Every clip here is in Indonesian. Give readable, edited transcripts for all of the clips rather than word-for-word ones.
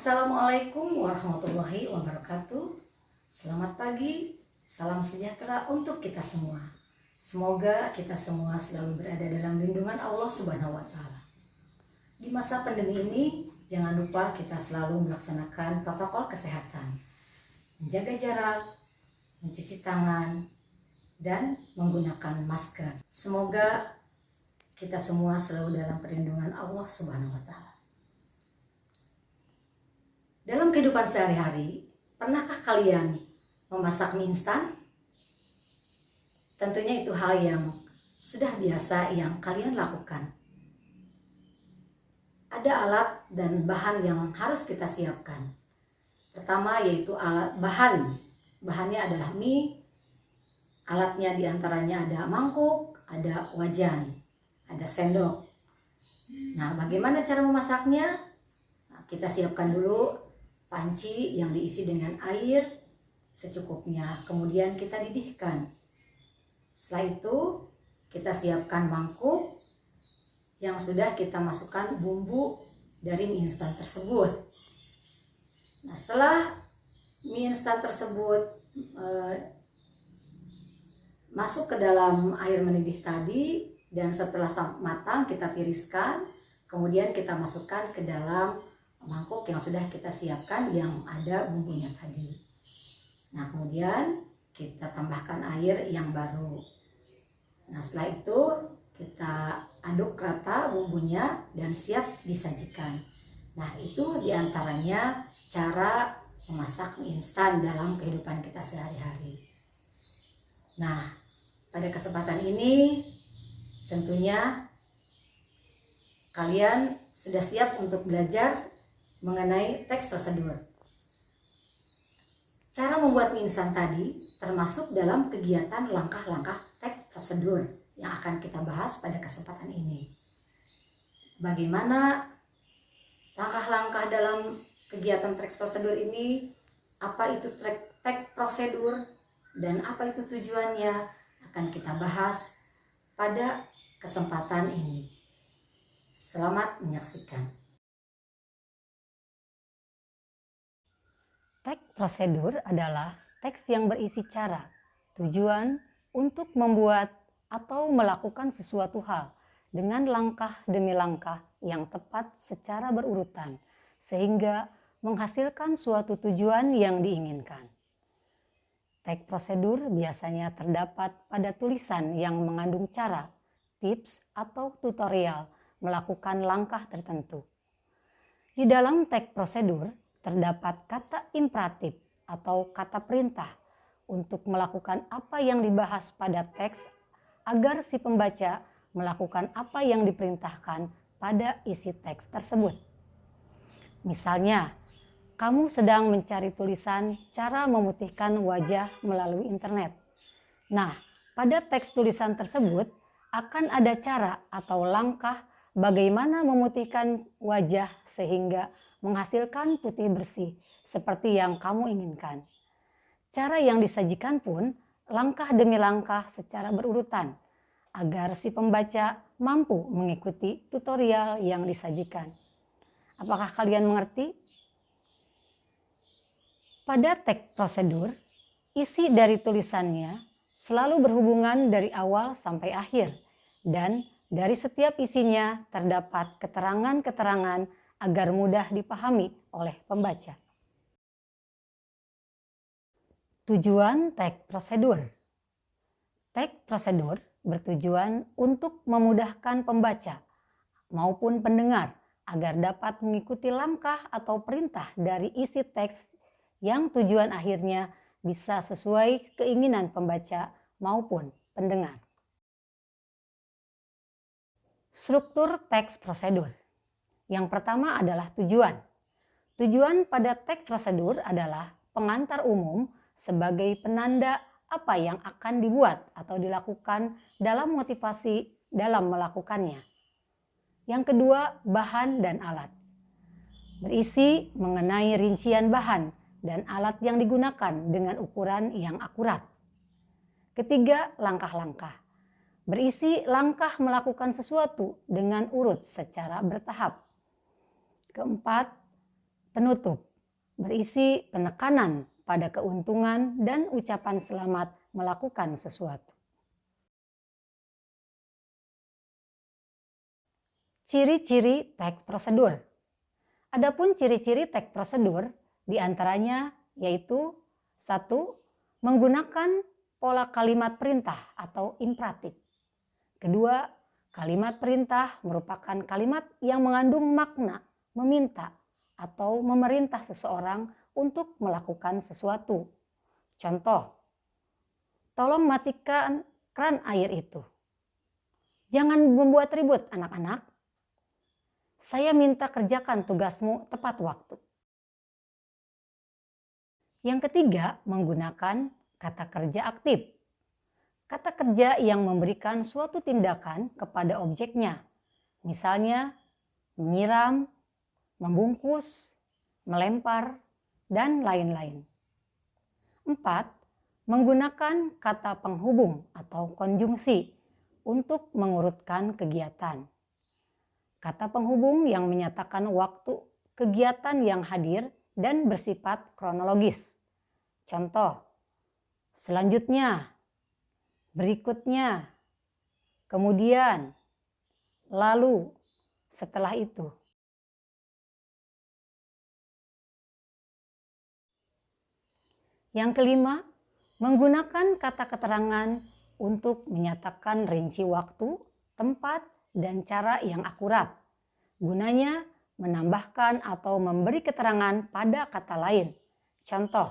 Assalamualaikum warahmatullahi wabarakatuh. Selamat pagi, salam sejahtera untuk kita semua. Semoga kita semua selalu berada dalam lindungan Allah Subhanahu wa Ta'ala. Di masa pandemi ini, jangan lupa kita selalu melaksanakan protokol kesehatan, menjaga jarak, mencuci tangan, dan menggunakan masker. Semoga kita semua selalu dalam perlindungan Allah Subhanahu wa Ta'ala. Dalam kehidupan sehari-hari, pernahkah kalian memasak mie instan? Tentunya itu hal yang sudah biasa yang kalian lakukan. Ada alat dan bahan yang harus kita siapkan. Pertama yaitu alat bahan. Bahannya adalah mie. Alatnya diantaranya ada mangkuk, ada wajan, ada sendok. Nah, bagaimana cara memasaknya? Nah, kita siapkan dulu panci yang diisi dengan air secukupnya, kemudian kita didihkan. Setelah itu kita siapkan mangkuk yang sudah kita masukkan bumbu dari mie instan tersebut. Nah, setelah mie instan tersebut masuk ke dalam air mendidih tadi, dan setelah matang kita tiriskan, kemudian kita masukkan ke dalam mangkuk yang sudah kita siapkan yang ada bumbunya tadi. Nah, kemudian kita tambahkan air yang baru. Nah, setelah itu kita aduk rata bumbunya dan siap disajikan. Nah, itu diantaranya cara memasak mie instan dalam kehidupan kita sehari-hari. Nah, pada kesempatan ini tentunya kalian sudah siap untuk belajar mengenai teks prosedur. Cara membuat mie instan tadi termasuk dalam kegiatan langkah-langkah teks prosedur yang akan kita bahas pada kesempatan ini. Bagaimana langkah-langkah dalam kegiatan teks prosedur ini, apa itu teks prosedur, dan apa itu tujuannya, akan kita bahas pada kesempatan ini. Selamat menyaksikan. Teks prosedur adalah teks yang berisi cara, tujuan untuk membuat atau melakukan sesuatu hal dengan langkah demi langkah yang tepat secara berurutan, sehingga menghasilkan suatu tujuan yang diinginkan. Teks prosedur biasanya terdapat pada tulisan yang mengandung cara, tips, atau tutorial melakukan langkah tertentu. Di dalam teks prosedur terdapat kata imperatif atau kata perintah untuk melakukan apa yang dibahas pada teks agar si pembaca melakukan apa yang diperintahkan pada isi teks tersebut. Misalnya, kamu sedang mencari tulisan cara memutihkan wajah melalui internet. Nah, pada teks tulisan tersebut akan ada cara atau langkah bagaimana memutihkan wajah sehingga menghasilkan putih bersih seperti yang kamu inginkan. Cara yang disajikan pun langkah demi langkah secara berurutan agar si pembaca mampu mengikuti tutorial yang disajikan. Apakah kalian mengerti? Pada teks prosedur, isi dari tulisannya selalu berhubungan dari awal sampai akhir, dan dari setiap isinya terdapat keterangan-keterangan agar mudah dipahami oleh pembaca. Tujuan teks prosedur. Teks prosedur bertujuan untuk memudahkan pembaca maupun pendengar agar dapat mengikuti langkah atau perintah dari isi teks yang tujuan akhirnya bisa sesuai keinginan pembaca maupun pendengar. Struktur teks prosedur. Yang pertama adalah tujuan. Tujuan pada teks prosedur adalah pengantar umum sebagai penanda apa yang akan dibuat atau dilakukan dalam motivasi dalam melakukannya. Yang kedua, bahan dan alat. Berisi mengenai rincian bahan dan alat yang digunakan dengan ukuran yang akurat. Ketiga, langkah-langkah. Berisi langkah melakukan sesuatu dengan urut secara bertahap. Keempat, Penutup berisi penekanan pada keuntungan dan ucapan selamat melakukan sesuatu. Ciri-ciri teks prosedur. Adapun ciri-ciri teks prosedur diantaranya yaitu 1. Menggunakan pola kalimat perintah atau imperatif. Kedua, kalimat perintah merupakan kalimat yang mengandung makna meminta atau memerintah seseorang untuk melakukan sesuatu. Contoh, tolong matikan keran air itu. Jangan membuat ribut anak-anak. Saya minta kerjakan tugasmu tepat waktu. Yang ketiga, menggunakan kata kerja aktif. Kata kerja yang memberikan suatu tindakan kepada objeknya. Misalnya, menyiram, membungkus, melempar, dan lain-lain. 4. Menggunakan kata penghubung atau konjungsi untuk mengurutkan kegiatan. Kata penghubung yang menyatakan waktu kegiatan yang hadir dan bersifat kronologis. Contoh, selanjutnya, berikutnya, kemudian, lalu, setelah itu. Yang kelima, menggunakan kata keterangan untuk menyatakan rinci waktu, tempat, dan cara yang akurat. Gunanya menambahkan atau memberi keterangan pada kata lain. Contoh,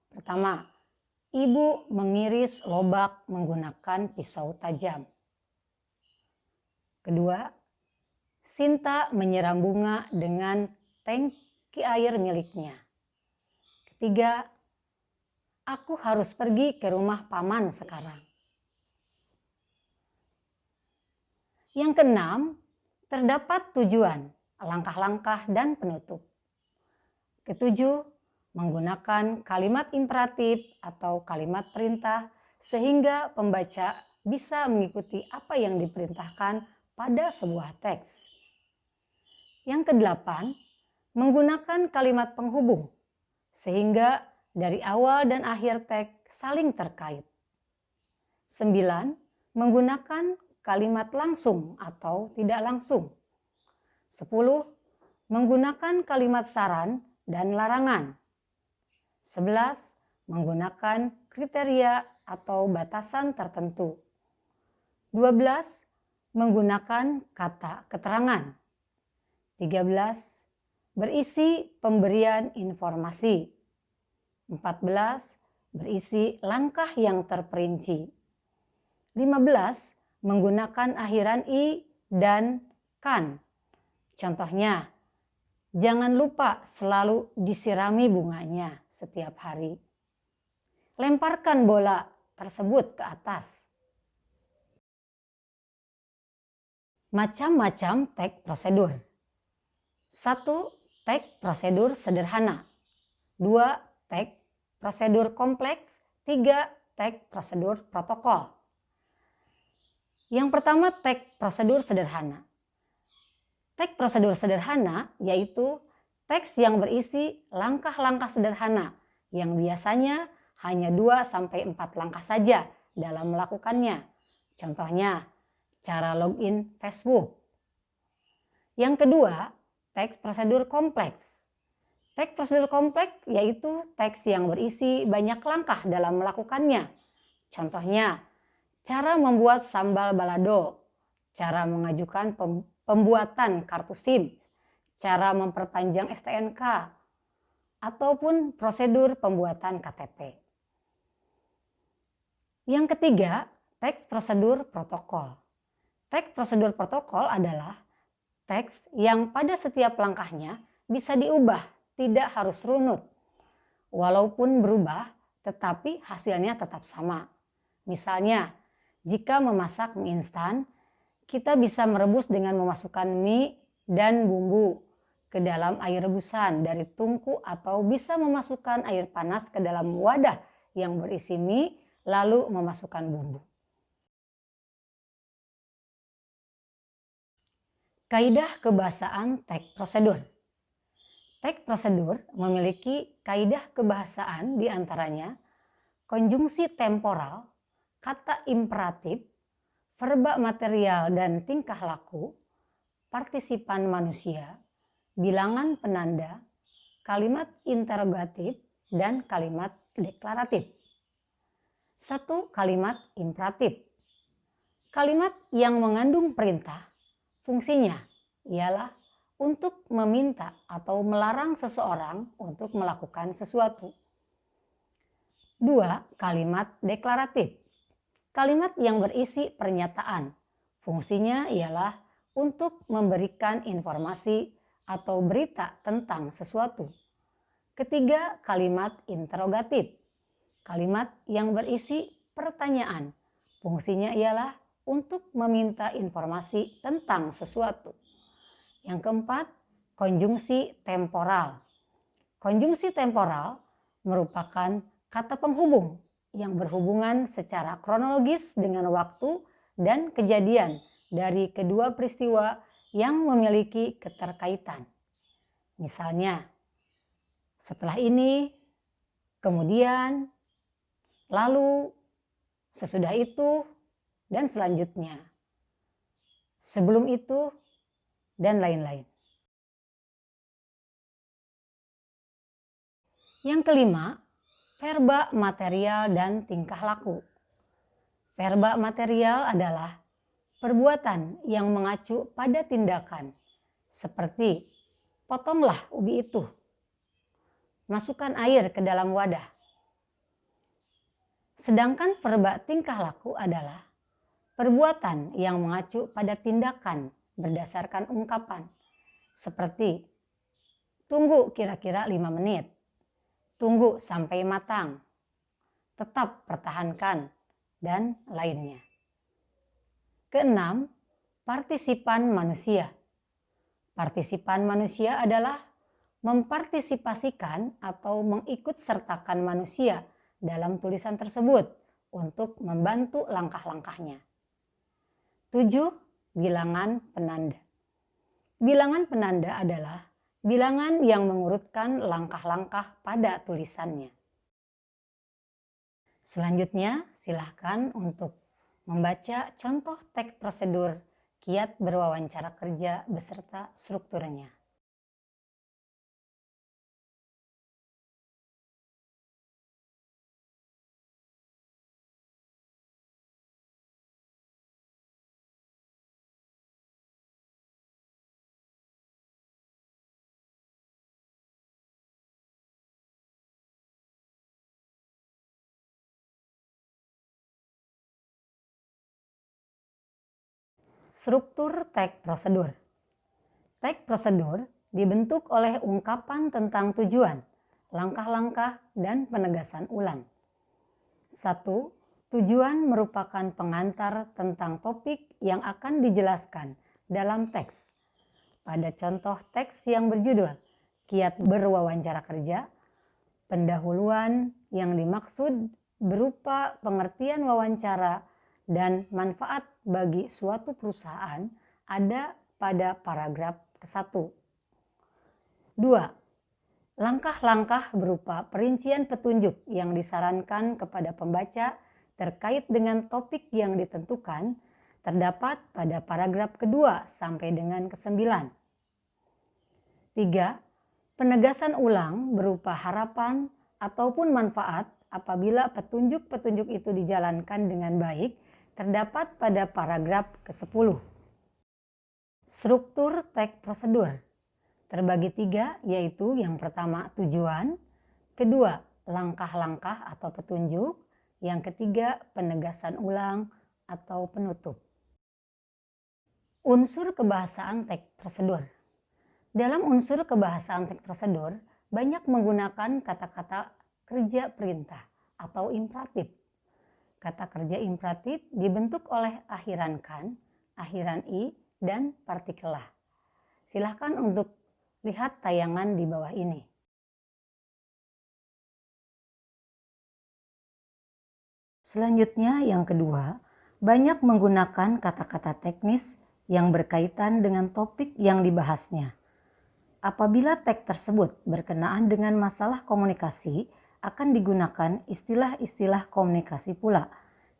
pertama, ibu mengiris lobak menggunakan pisau tajam. Kedua, Sinta menyiram bunga dengan tangki air miliknya. Ketiga, aku harus pergi ke rumah paman sekarang. Yang keenam, terdapat tujuan, langkah-langkah, dan penutup. Ketujuh, menggunakan kalimat imperatif atau kalimat perintah sehingga pembaca bisa mengikuti apa yang diperintahkan pada sebuah teks. Yang kedelapan, menggunakan kalimat penghubung sehingga dari awal dan akhir teks saling terkait. 9. Menggunakan kalimat langsung atau tidak langsung. 10. Menggunakan kalimat saran dan larangan. 11. Menggunakan kriteria atau batasan tertentu. 12. Menggunakan kata keterangan. 13. Berisi pemberian informasi. 14. Berisi langkah yang terperinci. 15. Menggunakan akhiran i dan kan. Contohnya, jangan lupa selalu disirami bunganya setiap hari. Lemparkan bola tersebut ke atas. Macam-macam teks prosedur. 1. Teks prosedur sederhana. 2. Teks prosedur kompleks. 3. Teks prosedur protokol. Yang pertama, teks prosedur sederhana. Teks prosedur sederhana yaitu teks yang berisi langkah-langkah sederhana yang biasanya hanya 2-4 langkah saja dalam melakukannya. Contohnya, cara login Facebook. Yang kedua, teks prosedur kompleks. Teks prosedur kompleks yaitu teks yang berisi banyak langkah dalam melakukannya. Contohnya, cara membuat sambal balado, cara mengajukan pembuatan kartu SIM, cara memperpanjang STNK, ataupun prosedur pembuatan KTP. Yang ketiga, teks prosedur protokol. Teks prosedur protokol adalah teks yang pada setiap langkahnya bisa diubah, tidak harus runut. Walaupun berubah, tetapi hasilnya tetap sama. Misalnya, jika memasak mie instan, kita bisa merebus dengan memasukkan mie dan bumbu ke dalam air rebusan dari tungku atau bisa memasukkan air panas ke dalam wadah yang berisi mie lalu memasukkan bumbu. Kaidah kebahasaan teks prosedur. Teks prosedur memiliki kaidah kebahasaan di antaranya konjungsi temporal, kata imperatif, verba material dan tingkah laku, partisipan manusia, bilangan penanda, kalimat interrogatif, dan kalimat deklaratif. 1. Kalimat imperatif. Kalimat yang mengandung perintah, fungsinya ialah untuk meminta atau melarang seseorang untuk melakukan sesuatu. 2. Kalimat deklaratif. Kalimat yang berisi pernyataan, fungsinya ialah untuk memberikan informasi atau berita tentang sesuatu. Ketiga, kalimat interrogatif. Kalimat yang berisi pertanyaan, fungsinya ialah untuk meminta informasi tentang sesuatu. Yang keempat, konjungsi temporal. Konjungsi temporal merupakan kata penghubung yang berhubungan secara kronologis dengan waktu dan kejadian dari kedua peristiwa yang memiliki keterkaitan. Misalnya, setelah ini, kemudian, lalu, sesudah itu, dan selanjutnya. Sebelum itu, dan lain-lain. Yang kelima, verba material dan tingkah laku. Verba material adalah perbuatan yang mengacu pada tindakan, seperti potonglah ubi itu, masukkan air ke dalam wadah. Sedangkan verba tingkah laku adalah perbuatan yang mengacu pada tindakan berdasarkan ungkapan, seperti tunggu kira-kira 5 menit, tunggu sampai matang, tetap pertahankan, dan lainnya. Keenam, partisipan manusia. Partisipan manusia adalah mempartisipasikan atau mengikutsertakan manusia dalam tulisan tersebut untuk membantu langkah-langkahnya. 7. Bilangan penanda. Bilangan penanda adalah bilangan yang mengurutkan langkah-langkah pada tulisannya. Selanjutnya, silakan untuk membaca contoh teks prosedur kiat berwawancara kerja beserta strukturnya. Struktur teks prosedur. Teks prosedur dibentuk oleh ungkapan tentang tujuan, langkah-langkah, dan penegasan ulang. 1. Tujuan merupakan pengantar tentang topik yang akan dijelaskan dalam teks. Pada contoh teks yang berjudul Kiat Berwawancara Kerja, pendahuluan yang dimaksud berupa pengertian wawancara dan manfaat bagi suatu perusahaan ada pada paragraf ke-1. 2. Langkah-langkah berupa perincian petunjuk yang disarankan kepada pembaca terkait dengan topik yang ditentukan terdapat pada paragraf kedua sampai dengan ke-9. 3. Penegasan ulang berupa harapan ataupun manfaat apabila petunjuk-petunjuk itu dijalankan dengan baik terdapat pada paragraf ke-10. Struktur teks prosedur terbagi 3, yaitu yang pertama tujuan, kedua langkah-langkah atau petunjuk, yang ketiga penegasan ulang atau penutup. Unsur kebahasaan teks prosedur. Dalam unsur kebahasaan teks prosedur banyak menggunakan kata-kata kerja perintah atau imperatif. Kata kerja imperatif dibentuk oleh akhiran kan, akhiran i, dan partikel lah. Silahkan untuk lihat tayangan di bawah ini. Selanjutnya yang kedua, banyak menggunakan kata-kata teknis yang berkaitan dengan topik yang dibahasnya. Apabila teks tersebut berkenaan dengan masalah komunikasi, akan digunakan istilah-istilah komunikasi pula.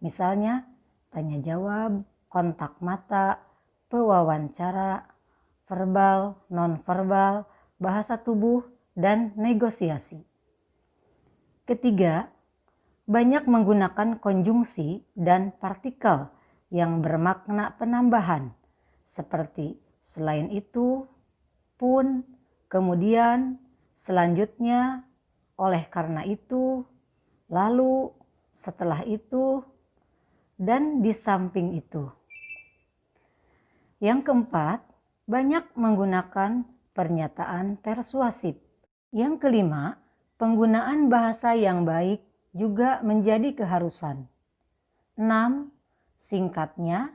Misalnya, tanya jawab, kontak mata, pewawancara, verbal, nonverbal, bahasa tubuh, dan negosiasi. Ketiga, banyak menggunakan konjungsi dan partikel yang bermakna penambahan, seperti selain itu, pun, kemudian, selanjutnya, oleh karena itu, lalu, setelah itu, dan di samping itu. Yang keempat, banyak menggunakan pernyataan persuasif. Yang kelima, penggunaan bahasa yang baik juga menjadi keharusan. 6. Singkatnya,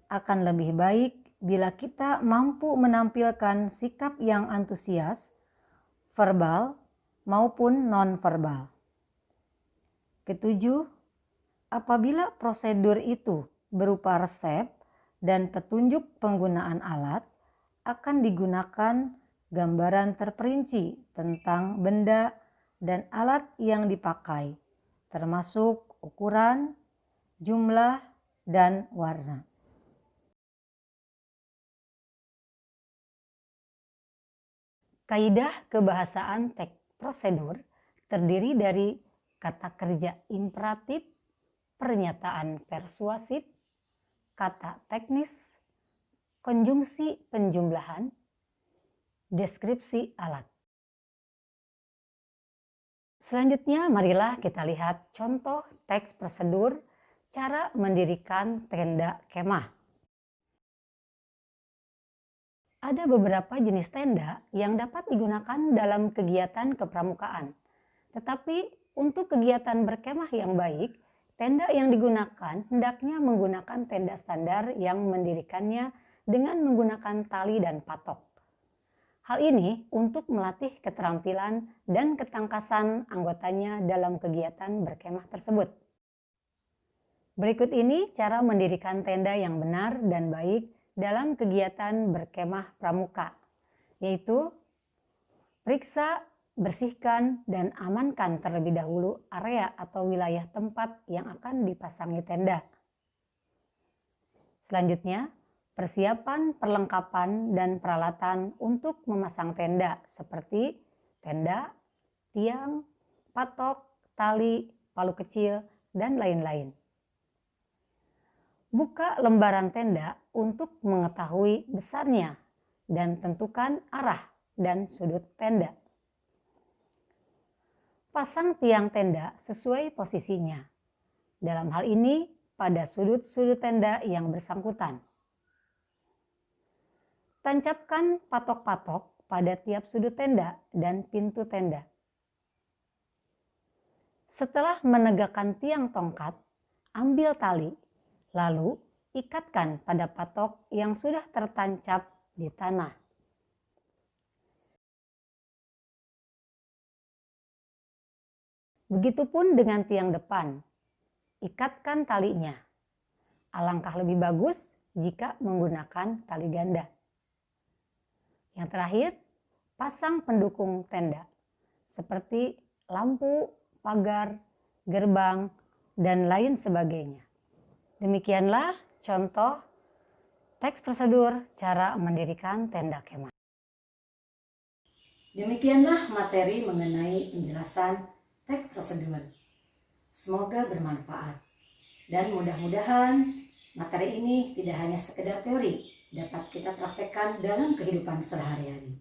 akan lebih baik bila kita mampu menampilkan sikap yang antusias, verbal maupun non-verbal. Ketujuh, apabila prosedur itu berupa resep dan petunjuk penggunaan alat, akan digunakan gambaran terperinci tentang benda dan alat yang dipakai, termasuk ukuran, jumlah, dan warna. Kaidah kebahasaan teks prosedur terdiri dari kata kerja imperatif, pernyataan persuasif, kata teknis, konjungsi penjumlahan, deskripsi alat. Selanjutnya marilah kita lihat contoh teks prosedur cara mendirikan tenda kemah. Ada beberapa jenis tenda yang dapat digunakan dalam kegiatan kepramukaan. Tetapi untuk kegiatan berkemah yang baik, tenda yang digunakan hendaknya menggunakan tenda standar yang mendirikannya dengan menggunakan tali dan patok. Hal ini untuk melatih keterampilan dan ketangkasan anggotanya dalam kegiatan berkemah tersebut. Berikut ini cara mendirikan tenda yang benar dan baik dalam kegiatan berkemah pramuka, yaitu periksa, bersihkan, dan amankan terlebih dahulu area atau wilayah tempat yang akan dipasangi tenda. Selanjutnya, persiapan perlengkapan dan peralatan untuk memasang tenda seperti tenda, tiang, patok, tali, palu kecil, dan lain-lain. Buka lembaran tenda untuk mengetahui besarnya dan tentukan arah dan sudut tenda. Pasang tiang tenda sesuai posisinya. Dalam hal ini pada sudut-sudut tenda yang bersangkutan. Tancapkan patok-patok pada tiap sudut tenda dan pintu tenda. Setelah menegakkan tiang tongkat, ambil tali, lalu ikatkan pada patok yang sudah tertancap di tanah. Begitupun dengan tiang depan, ikatkan talinya. Alangkah lebih bagus jika menggunakan tali ganda. Yang terakhir, pasang pendukung tenda seperti lampu, pagar, gerbang, dan lain sebagainya. Demikianlah contoh teks prosedur cara mendirikan tenda kemah. Demikianlah materi mengenai penjelasan teks prosedur. Semoga bermanfaat. Dan mudah-mudahan materi ini tidak hanya sekedar teori, dapat kita praktekkan dalam kehidupan sehari-hari.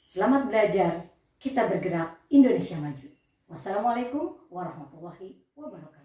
Selamat belajar, kita bergerak, Indonesia maju. Wassalamualaikum warahmatullahi wabarakatuh.